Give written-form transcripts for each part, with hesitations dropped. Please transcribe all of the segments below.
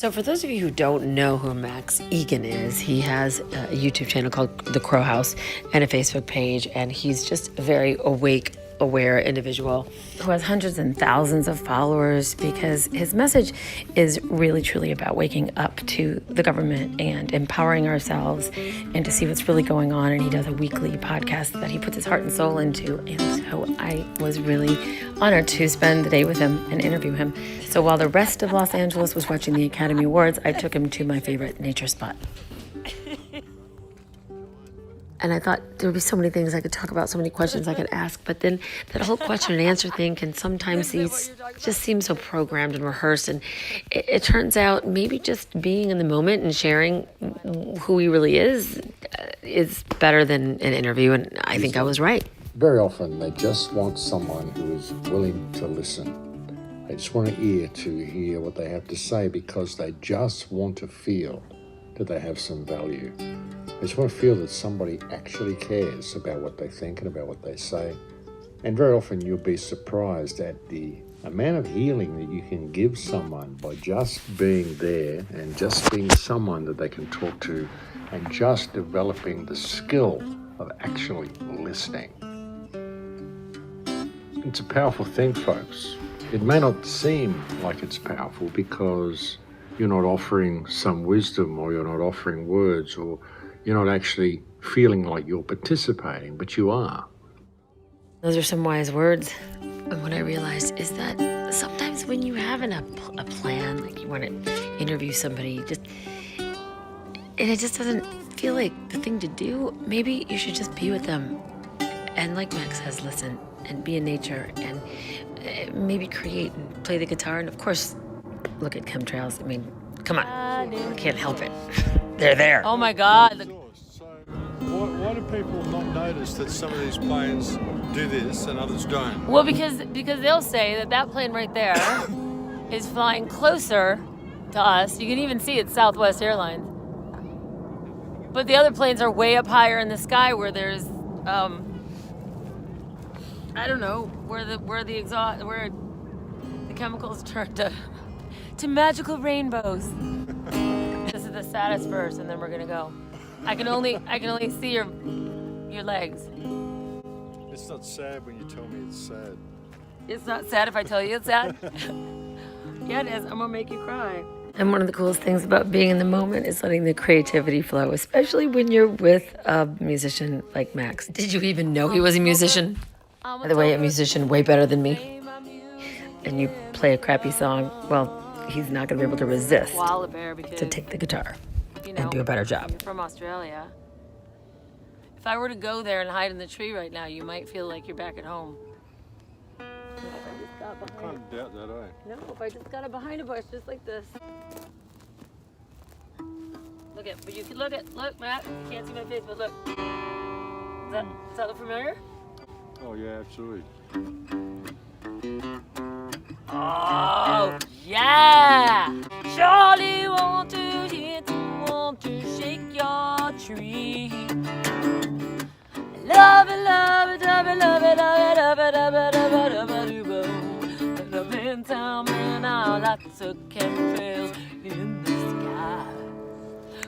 So for those of you who don't know who Max Igan is, he has a YouTube channel called The Crow House and a Facebook page, and he's just a very awake, aware individual who has hundreds and thousands of followers because his message is really truly about waking up to the government and empowering ourselves and to see what's really going on. And he does a weekly podcast that he puts his heart and soul into. And so I was really honored to spend the day with him and interview him. So while the rest of Los Angeles was watching the Academy Awards, I took him to my favorite nature spot. And I thought there would be so many things I could talk about, so many questions I could ask. But then that whole question and answer thing can sometimes just seem so programmed and rehearsed. And it turns out maybe just being in the moment and sharing who he really is better than an interview. And I think I was right. Very often they just want someone who is willing to listen. They just want an ear to hear what they have to say because they just want to feel that they have some value. I just want to feel that somebody actually cares about what they think and about what they say. And very often you'll be surprised at the amount of healing that you can give someone by just being there and just being someone that they can talk to and just developing the skill of actually listening. It's a powerful thing, folks. It may not seem like it's powerful because you're not offering some wisdom or you're not offering words or you're not actually feeling like you're participating, but you are. Those are some wise words. And what I realized is that sometimes when you have a plan, like you want to interview somebody, and it just doesn't feel like the thing to do, maybe you should just be with them. And like Max says, listen and be in nature and maybe create and play the guitar. And of course, look at chemtrails. I mean, come on, I can't help it. They're there. Oh my God. So why do people not notice that some of these planes do this and others don't? Well, because they'll say that plane right there is flying closer to us. You can even see it's Southwest Airlines. But the other planes are way up higher in the sky where there's, I don't know, where the chemicals turn to magical rainbows. This is the saddest verse, and then we're gonna go. I can only see your legs. It's not sad when you tell me it's sad. It's not sad if I tell you it's sad. Yeah, it is. I'm gonna make you cry. And one of the coolest things about being in the moment is letting the creativity flow, especially when you're with a musician like Max. Did you even know he was a musician? By the way, a musician way better than me. And you play a crappy song, well, he's not going to be able to resist to take the guitar and do a better job. You're from Australia. If I were to go there and hide in the tree right now, you might feel like you're back at home. I kind of doubt that, No, if I just got it behind a bush, just like this. But you can look, Matt. You can't see my face, but look. Does that look familiar? Oh yeah, absolutely. Oh, yeah! Charlie, want to shake your tree. Love it, love it, love it, love it, love it, love it, love it, love it, love it. Love in town, man, now lots of chemtrails in the sky.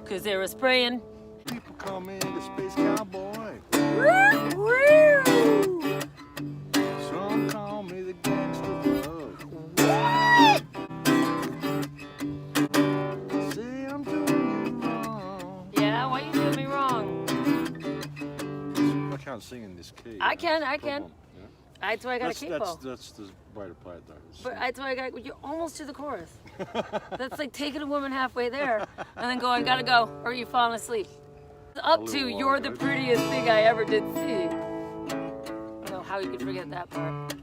'Cause they were spraying. People call me the space cowboy. Woo, woo. Some call me the gangster bug. Say I'm doing you wrong. Yeah, why you doing me wrong? I can't sing in this key. I can. Yeah? That's why I got a capo. That's the way to play it though. But that's why you're almost to the chorus. That's like taking a woman halfway there and then going, gotta go, or you falling asleep. Up to you're the prettiest thing I ever did see. I don't know how you could forget that part.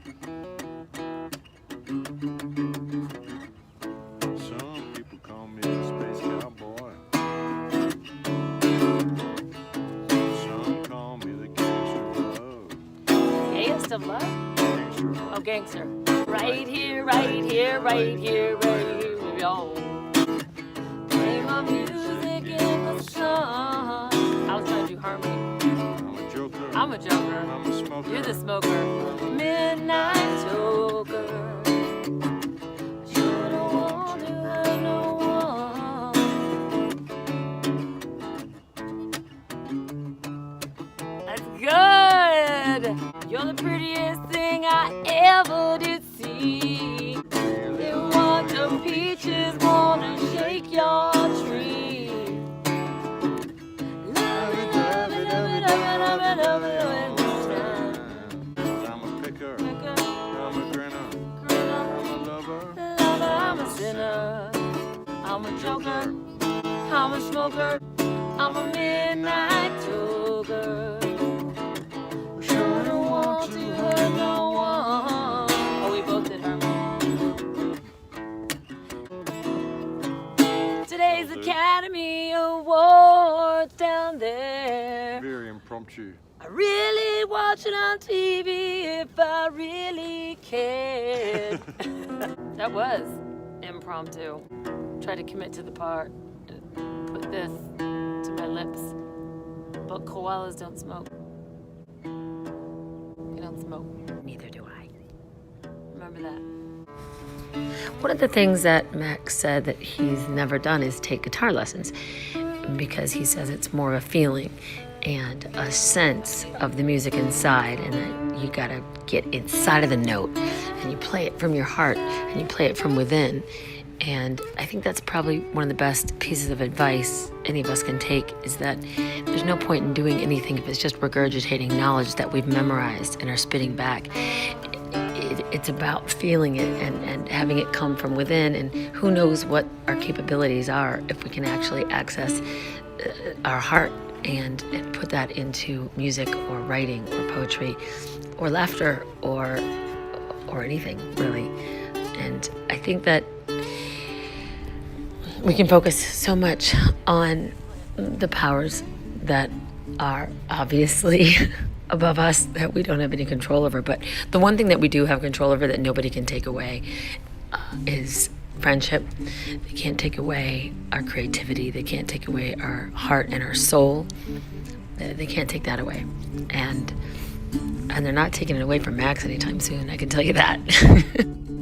Some people call me the space cowboy. Some call me the gangster of love. Gayest of love? Gangster of love. Oh, gangster. Right here, right here, right here, right here, y'all. Play my music in the sun. I was trying to do harmony. I'm a joker. I'm a joker. I'm a smoker. You're the smoker. Midnight joker. You don't want to have no one. prettiest thing I ever did see. They want the peaches, wanna shake your tree. Love it, love it, love it, love it, love it, love it. I'm a picker, I'm a grinner, I'm a lover. I'm a sinner, I'm a joker, I'm a smoker, I'm a midnight toker. Sure don't want to hurt no one. Oh, we both did her. Today's Academy Awards down there. Very impromptu. I really watch it on TV if I really cared. That was impromptu. Try to commit to the part. Put this to my lips. But koalas don't smoke. They don't smoke. Neither do I. Remember that. One of the things that Max said that he's never done is take guitar lessons, because he says it's more of a feeling and a sense of the music inside, and that you gotta get inside of the note and you play it from your heart and you play it from within. And I think that's probably one of the best pieces of advice any of us can take, is that there's no point in doing anything if it's just regurgitating knowledge that we've memorized and are spitting back. It's about feeling it and having it come from within, and who knows what our capabilities are if we can actually access our heart and put that into music or writing or poetry or laughter or anything, really. And I think that we can focus so much on the powers that are obviously above us that we don't have any control over. But the one thing that we do have control over that nobody can take away is friendship. They can't take away our creativity. They can't take away our heart and our soul. They can't take that away. And they're not taking it away from Max anytime soon, I can tell you that.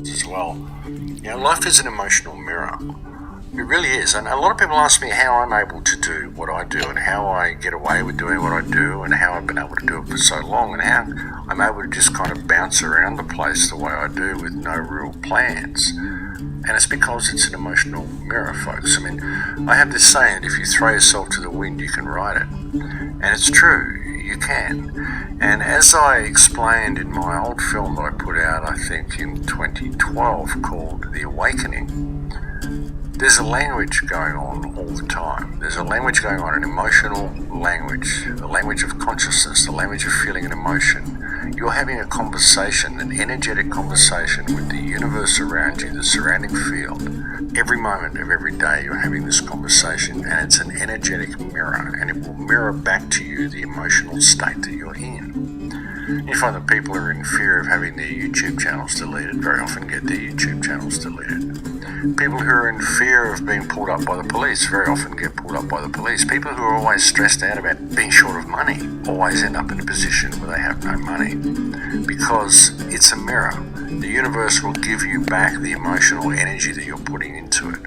As well, life is an emotional mirror. It really is. And a lot of people ask me how I'm able to do what I do and how I get away with doing what I do and how I've been able to do it for so long and how I'm able to just kind of bounce around the place the way I do with no real plans. And it's because it's an emotional mirror, folks. I mean, I have this saying, if you throw yourself to the wind, you can ride it. And it's true, you can. And as I explained in my old film that I put out, I think in 2012, called The Awakening, there's a language going on all the time. There's a language going on, an emotional language, the language of consciousness, the language of feeling and emotion. You're having a conversation, an energetic conversation with the universe around you, the surrounding field. Every moment of every day you're having this conversation, and it's an energetic mirror, and it will mirror back to you the emotional state that you're in. You find that people who are in fear of having their YouTube channels deleted very often get their YouTube channels deleted. People who are in fear of being pulled up by the police very often get pulled up by the police. People who are always stressed out about being short of money always end up in a position where they have no money, because it's a mirror. The universe will give you back the emotional energy that you're putting into it.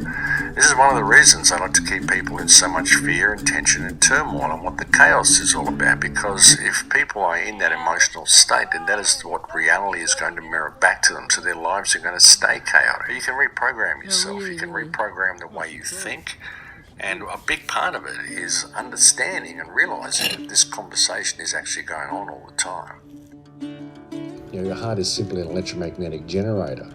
This is one of the reasons I like to keep people in so much fear and tension and turmoil and what the chaos is all about, because if people are in that emotional state, then that is what reality is going to mirror back to them, so their lives are going to stay chaotic. You can reprogram yourself, you can reprogram the way you think, and a big part of it is understanding and realizing that this conversation is actually going on all the time. Your heart is simply an electromagnetic generator.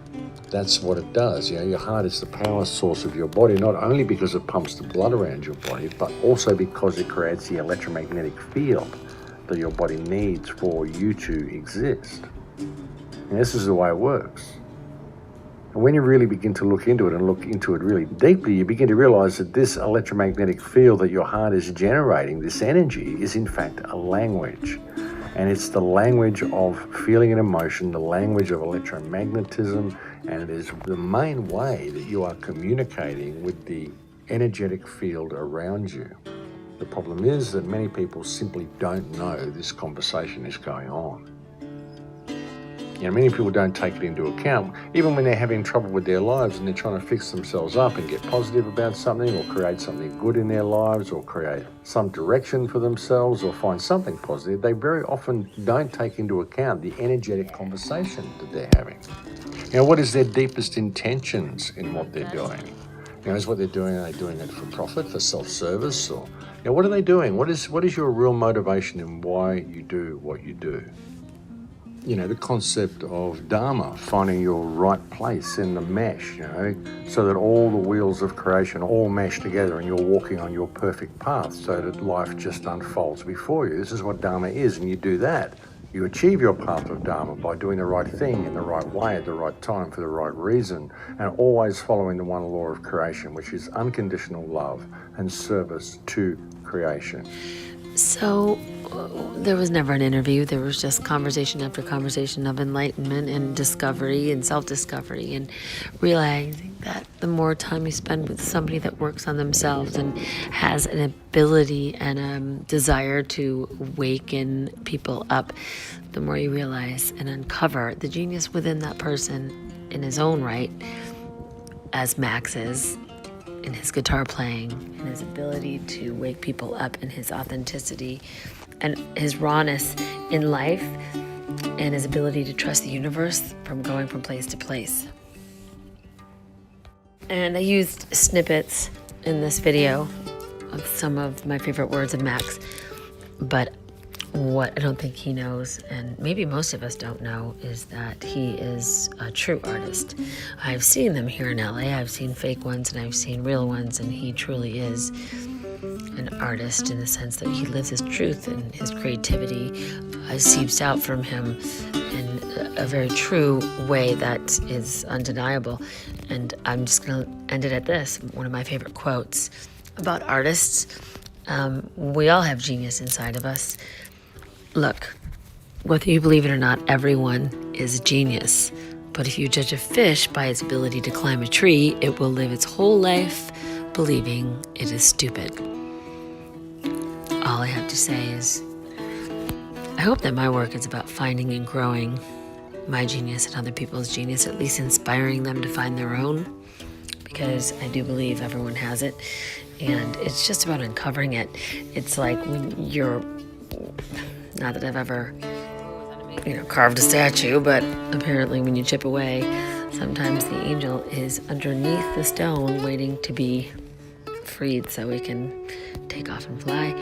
That's what it does. Your heart is the power source of your body, not only because it pumps the blood around your body, but also because it creates the electromagnetic field that your body needs for you to exist. And this is the way it works. And when you really begin to look into it and look into it really deeply, you begin to realize that this electromagnetic field that your heart is generating, this energy, is in fact a language. And it's the language of feeling and emotion, the language of electromagnetism, and it is the main way that you are communicating with the energetic field around you. The problem is that many people simply don't know this conversation is going on. You know, many people don't take it into account, even when they're having trouble with their lives and they're trying to fix themselves up and get positive about something or create something good in their lives or create some direction for themselves or find something positive, they very often don't take into account the energetic conversation that they're having. You know, what is their deepest intentions in what they're doing? You know, is what they're doing, are they doing it for profit, for self-service, or, you know, what are they doing? What is your real motivation in why you do what you do? You know, the concept of Dharma, finding your right place in the mesh, you know, so that all the wheels of creation all mesh together and you're walking on your perfect path so that life just unfolds before you. This is what Dharma is, and you do that. You achieve your path of Dharma by doing the right thing in the right way at the right time for the right reason, and always following the one law of creation, which is unconditional love and service to creation. So there was never an interview. There was just conversation after conversation of enlightenment and discovery and self-discovery, and realizing that the more time you spend with somebody that works on themselves and has an ability and a desire to waken people up, the more you realize and uncover the genius within that person in his own right, as Max is, in his guitar playing, in his ability to wake people up, in his authenticity and his rawness in life, and his ability to trust the universe from going from place to place. And I used snippets in this video of some of my favorite words of Max, but what I don't think he knows, and maybe most of us don't know, is that he is a true artist. I've seen them here in LA. I've seen fake ones and I've seen real ones, and he truly is an artist in the sense that he lives his truth, and his creativity seeps out from him in a very true way that is undeniable. And I'm just going to end it at this, one of my favorite quotes about artists. We all have genius inside of us. Look, whether you believe it or not, everyone is a genius. But if you judge a fish by its ability to climb a tree, it will live its whole life believing it is stupid. All I have to say is, I hope that my work is about finding and growing my genius and other people's genius, at least inspiring them to find their own, because I do believe everyone has it, and it's just about uncovering it. It's like when you're, not that I've ever, carved a statue, but apparently when you chip away, sometimes the angel is underneath the stone waiting to be freed so he can take off and fly.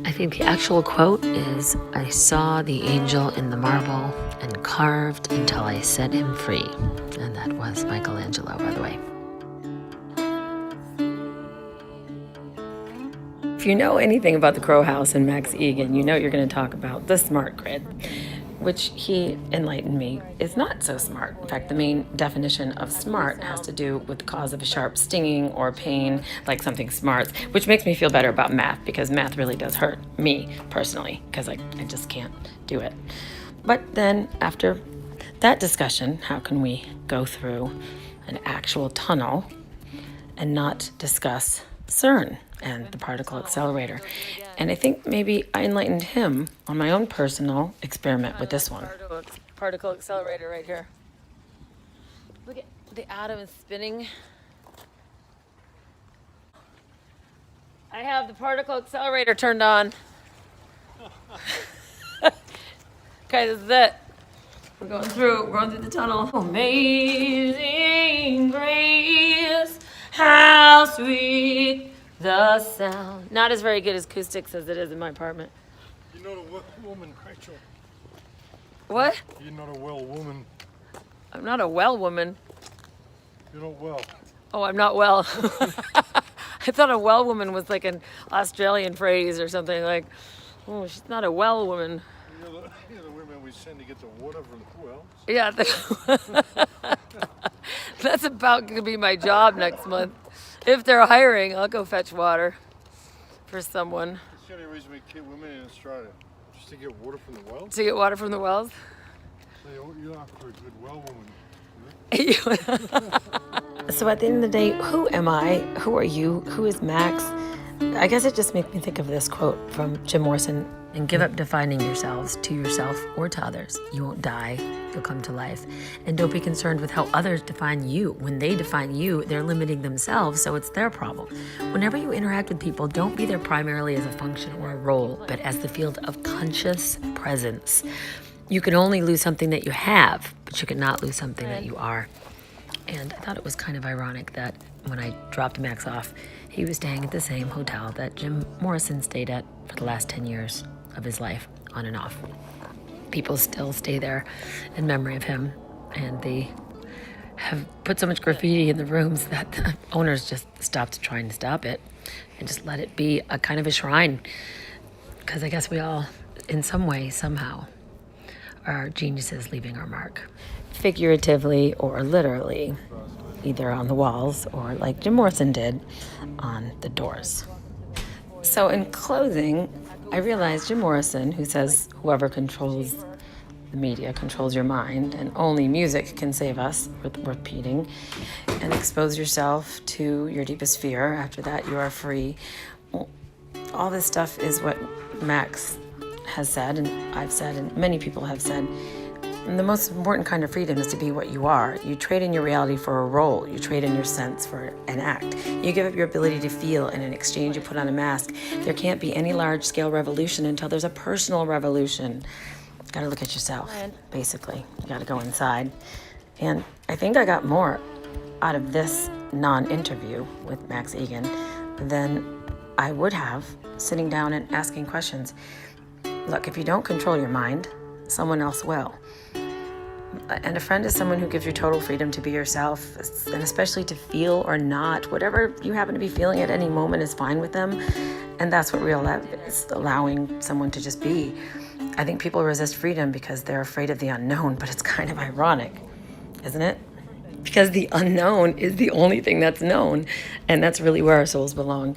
I think the actual quote is, "I saw the angel in the marble and carved until I set him free." And that was Michelangelo, by the way. If you know anything about the Crow House and Max Igan, you know you're going to talk about the smart grid, which he enlightened me is not so smart. In fact, the main definition of smart has to do with the cause of a sharp stinging or pain, like something smarts, which makes me feel better about math, because math really does hurt me personally, because I just can't do it. But then after that discussion, how can we go through an actual tunnel and not discuss CERN and the particle accelerator? And I think maybe I enlightened him on my own personal experiment with this one. Particle accelerator right here. Look at the atom is spinning. I have the particle accelerator turned on. Okay, this is it. We're going through the tunnel. Amazing grace, how sweet the sound. Not as very good as acoustics as it is in my apartment. You're not a well woman, Rachel. What? You're not a well woman. I'm not a well woman. You're not well. Oh, I'm not well. I thought a well woman was like an Australian phrase or something, like, oh, she's not a well woman. You're the women we send to get the water from the well. Yeah, that's about going to be my job next month. If they're hiring, I'll go fetch water for someone. That's the only reason we keep women in Australia, just to get water from the wells. To get water from the wells? So you're after a good well woman. So at the end of the day, who am I? Who are you? Who is Max? I guess it just makes me think of this quote from Jim Morrison And give up defining yourselves to yourself or to others. You won't die, you'll come to life. And don't be concerned with how others define you. When they define you, they're limiting themselves, so it's their problem. Whenever you interact with people, don't be there primarily as a function or a role, but as the field of conscious presence. You can only lose something that you have, but you cannot lose something that you are. And I thought it was kind of ironic that when I dropped Max off, he was staying at the same hotel that Jim Morrison stayed at for the last 10 years of his life, on and off. People still stay there in memory of him, and they have put so much graffiti in the rooms that the owners just stopped trying to stop it and just let it be a kind of a shrine. Because I guess we all, in some way, somehow, are geniuses leaving our mark. Figuratively or literally, either on the walls or, like Jim Morrison did, on the doors. So in closing, I realized Jim Morrison, who says whoever controls the media controls your mind, and only music can save us, worth repeating, and expose yourself to your deepest fear. After that, you are free. Well, all this stuff is what Max has said, and I've said, and many people have said. And the most important kind of freedom is to be what you are. You trade in your reality for a role. You trade in your sense for an act. You give up your ability to feel, and in exchange you put on a mask. There can't be any large-scale revolution until there's a personal revolution. You gotta look at yourself, basically. You gotta go inside. And I think I got more out of this non-interview with Max Igan than I would have sitting down and asking questions. Look, if you don't control your mind, someone else will. And a friend is someone who gives you total freedom to be yourself, and especially to feel or not. Whatever you happen to be feeling at any moment is fine with them. And that's what real love is, allowing someone to just be. I think people resist freedom because they're afraid of the unknown, but it's kind of ironic, isn't it? Because the unknown is the only thing that's known, and that's really where our souls belong.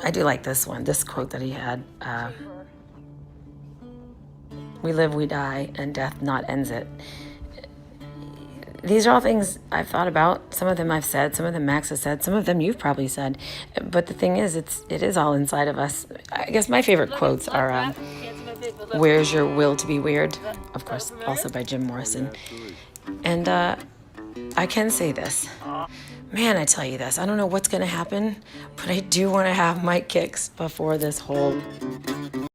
I do like this one, this quote that he had. We live, we die, and death not ends it. These are all things I've thought about. Some of them I've said, some of them Max has said, some of them you've probably said. But the thing is, it is all inside of us. I guess my favorite quotes are, where's your will to be weird? Of course, also by Jim Morrison. And I can say this. Man, I tell you this, I don't know what's going to happen, but I do want to have Mike Kicks before this whole